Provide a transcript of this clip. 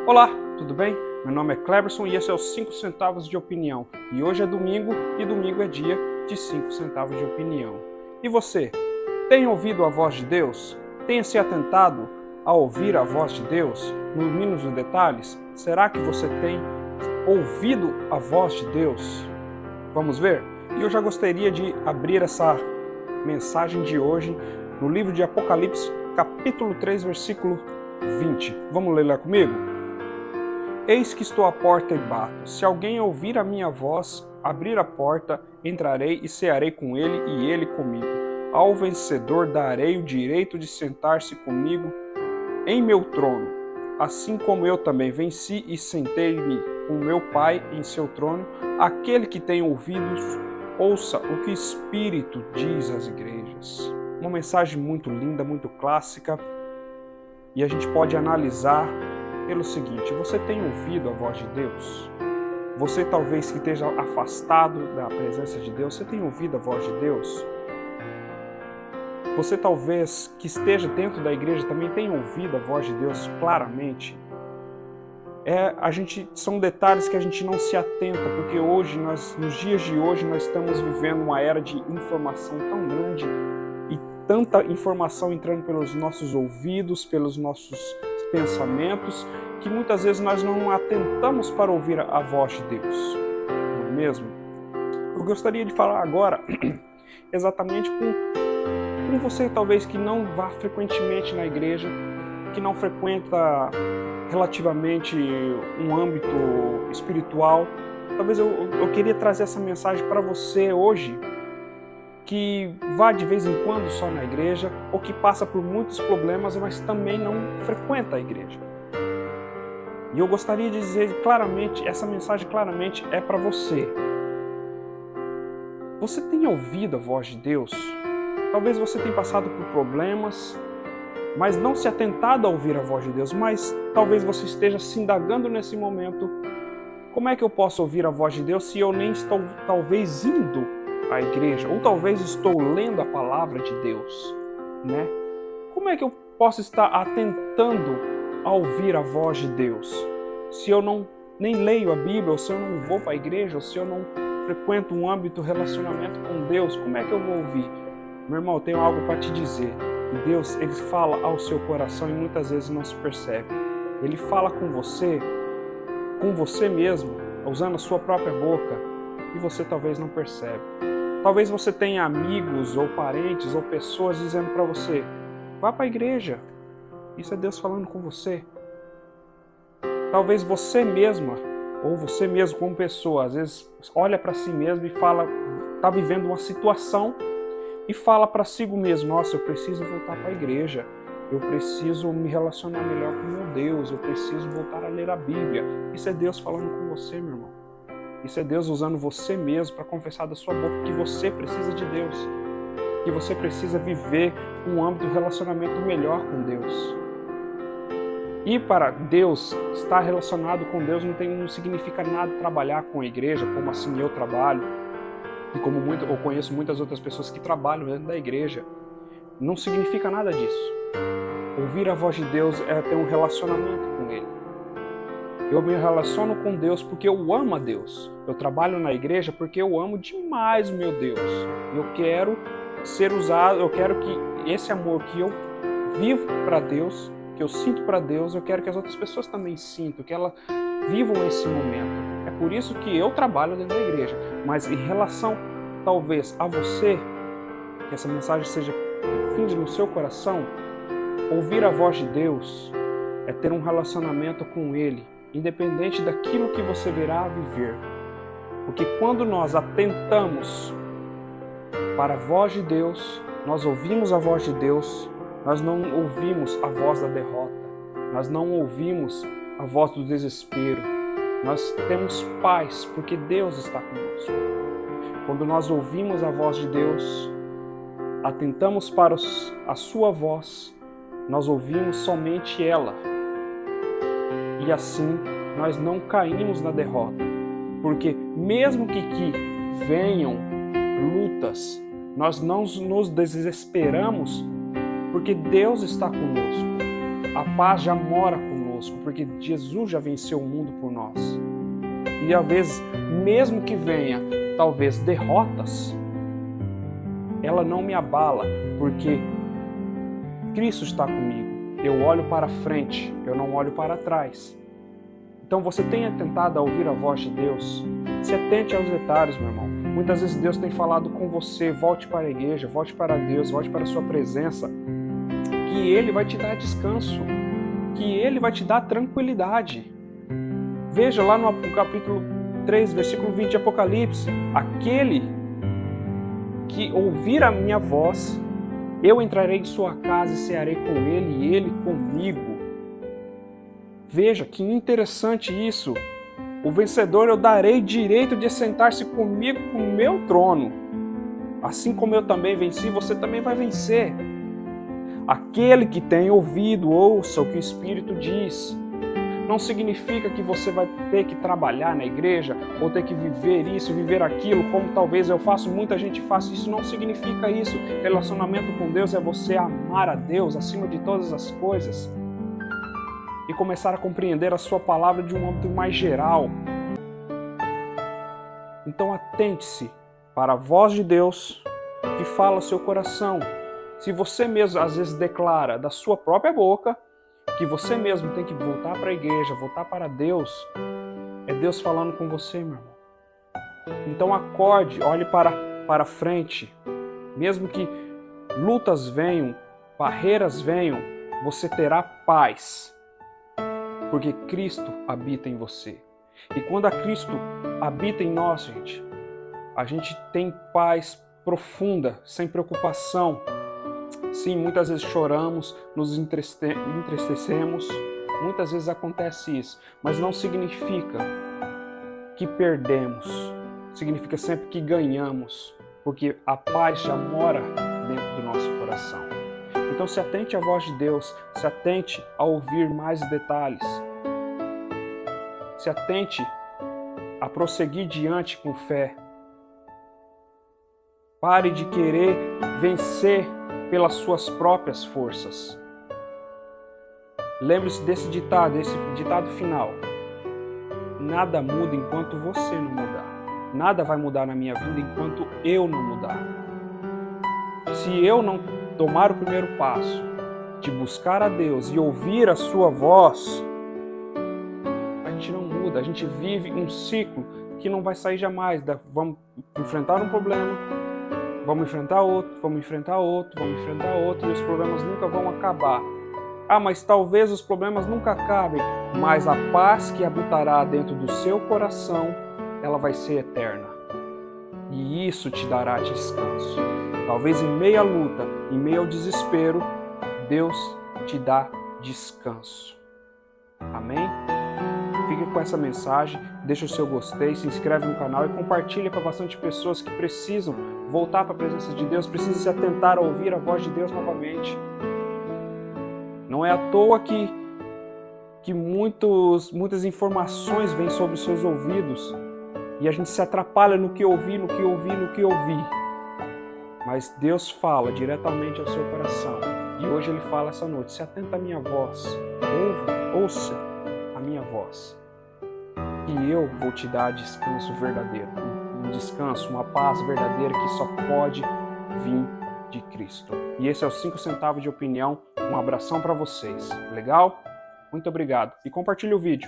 Olá, tudo bem? Meu nome é Cleberson e esse é os 5 centavos de opinião. E hoje é domingo e domingo é dia de 5 centavos de opinião. E você, tem ouvido a voz de Deus? Tem se atentado a ouvir a voz de Deus nos mínimos detalhes? Será que você tem ouvido a voz de Deus? Vamos ver? E eu já gostaria de abrir essa mensagem de hoje no livro de Apocalipse, capítulo 3, versículo 20. Vamos ler lá comigo? Eis que estou à porta e bato. Se alguém ouvir a minha voz, abrir a porta, entrarei e cearei com ele e ele comigo. Ao vencedor darei o direito de sentar-se comigo em meu trono, assim como eu também venci e sentei-me com meu Pai em seu trono. Aquele que tem ouvidos, ouça o que o Espírito diz às igrejas. Uma mensagem muito linda, muito clássica, e a gente pode analisar pelo seguinte: você tem ouvido a voz de Deus? Você talvez que esteja afastado da presença de Deus, você tem ouvido a voz de Deus? Você talvez que esteja dentro da igreja também tem ouvido a voz de Deus claramente? São detalhes que a gente não se atenta, porque hoje, nos dias de hoje, nós estamos vivendo uma era de informação tão grande e tanta informação entrando pelos nossos ouvidos, pelos nossos pensamentos, que muitas vezes nós não atentamos para ouvir a voz de Deus, não é mesmo? Eu gostaria de falar agora exatamente com você talvez que não vá frequentemente na igreja, que não frequenta relativamente um âmbito espiritual. Talvez eu queria trazer essa mensagem para você hoje, que vá de vez em quando só na igreja, ou que passa por muitos problemas, mas também não frequenta a igreja. E eu gostaria de dizer claramente, essa mensagem claramente é para você. Você tem ouvido a voz de Deus? Talvez você tenha passado por problemas, mas não se atentado a ouvir a voz de Deus, mas talvez você esteja se indagando nesse momento: como é que eu posso ouvir a voz de Deus se eu nem estou talvez indo à igreja, ou talvez estou lendo a palavra de Deus, né? Como é que eu posso estar atentando a ouvir a voz de Deus se eu nem leio a Bíblia, ou se eu não vou para a igreja, ou se eu não frequento um âmbito relacionamento com Deus? Como é que eu vou ouvir? Meu irmão, eu tenho algo para te dizer. Deus, ele fala ao seu coração e muitas vezes não se percebe. Ele fala com você mesmo, usando a sua própria boca, e você talvez não percebe. Talvez você tenha amigos ou parentes ou pessoas dizendo para você: vá para a igreja. Isso é Deus falando com você. Talvez você mesma, ou você mesmo como pessoa, às vezes olha para si mesmo e fala, está vivendo uma situação e fala para si mesmo: nossa, eu preciso voltar para a igreja, eu preciso me relacionar melhor com meu Deus, eu preciso voltar a ler a Bíblia. Isso é Deus falando com você, meu irmão. Isso é Deus usando você mesmo para confessar da sua boca que você precisa de Deus, que você precisa viver um âmbito de relacionamento melhor com Deus. E para Deus, estar relacionado com Deus não significa nada trabalhar com a igreja, como assim eu trabalho, e como eu conheço muitas outras pessoas que trabalham dentro da igreja. Não significa nada disso. Ouvir a voz de Deus é ter um relacionamento com Ele. Eu me relaciono com Deus porque eu amo a Deus. Eu trabalho na igreja porque eu amo demais o meu Deus. Eu quero ser usado, eu quero que esse amor que eu vivo para Deus, que eu sinto para Deus, eu quero que as outras pessoas também sintam, que elas vivam esse momento. É por isso que eu trabalho dentro da igreja. Mas em relação, talvez, a você, que essa mensagem seja finde no seu coração, ouvir a voz de Deus é ter um relacionamento com Ele, independente daquilo que você virá a viver. Porque quando nós atentamos para a voz de Deus, nós ouvimos a voz de Deus, nós não ouvimos a voz da derrota, nós não ouvimos a voz do desespero, nós temos paz porque Deus está conosco. Quando nós ouvimos a voz de Deus, atentamos para a sua voz, nós ouvimos somente ela. E assim nós não caímos na derrota. Porque mesmo que venham lutas, nós não nos desesperamos, porque Deus está conosco. A paz já mora conosco. conosco, porque Jesus já venceu o mundo por nós. E às vezes, mesmo que venha, talvez, derrotas, ela não me abala, porque Cristo está comigo. Eu olho para frente, eu não olho para trás. Então você tenha tentado a ouvir a voz de Deus. Se atente aos detalhes, meu irmão. Muitas vezes Deus tem falado com você, volte para a igreja, volte para Deus, volte para a sua presença, que Ele vai te dar descanso, que Ele vai te dar tranquilidade. Veja lá no capítulo 3, versículo 20 de Apocalipse, aquele que ouvir a minha voz, eu entrarei em sua casa e cearei com ele e ele comigo. Veja que interessante isso. O vencedor eu darei direito de assentar-se comigo no meu trono. Assim como eu também venci, você também vai vencer. Aquele que tem ouvido, ouça o que o Espírito diz. Não significa que você vai ter que trabalhar na igreja ou ter que viver isso, viver aquilo, como talvez eu faço, muita gente faz. Isso não significa isso. Relacionamento com Deus é você amar a Deus acima de todas as coisas e começar a compreender a sua palavra de um âmbito mais geral. Então atente-se para a voz de Deus que fala ao seu coração. Se você mesmo às vezes declara da sua própria boca que você mesmo tem que voltar para a igreja, voltar para Deus, é Deus falando com você, meu irmão. Então acorde, olhe para frente. Mesmo que lutas venham, barreiras venham, você terá paz, porque Cristo habita em você. E quando a Cristo habita em nós, a gente tem paz profunda, sem preocupação. Sim, muitas vezes choramos, nos entristecemos, muitas vezes acontece isso, mas não significa que perdemos, significa sempre que ganhamos, porque a paz já mora dentro do nosso coração. Então se atente à voz de Deus, se atente a ouvir mais detalhes, se atente a prosseguir diante com fé. Pare de querer vencer pelas suas próprias forças. Lembre-se desse ditado final. Nada muda enquanto você não mudar. Nada vai mudar na minha vida enquanto eu não mudar. Se eu não tomar o primeiro passo de buscar a Deus e ouvir a sua voz, a gente não muda, a gente vive um ciclo que não vai sair jamais. Vamos enfrentar um problema, vamos enfrentar outro, vamos enfrentar outro, vamos enfrentar outro, e os problemas nunca vão acabar. Ah, mas talvez os problemas nunca acabem, mas a paz que habitará dentro do seu coração, ela vai ser eterna. E isso te dará descanso. Talvez em meio à luta, em meio ao desespero, Deus te dá descanso. Amém? Fique com essa mensagem, deixa o seu gostei, se inscreve no canal e compartilha para bastante pessoas que precisam voltar para a presença de Deus, precisam se atentar a ouvir a voz de Deus novamente. Não é à toa que muitas informações vêm sobre os seus ouvidos e a gente se atrapalha no que ouvir. Mas Deus fala diretamente ao seu coração e hoje Ele fala essa noite: se atenta à minha voz, ouça a minha voz e eu vou te dar descanso verdadeiro, um descanso, uma paz verdadeira que só pode vir de Cristo. E esse é o 5 centavos de opinião. Um abração para vocês. Legal? Muito obrigado. E compartilhe o vídeo.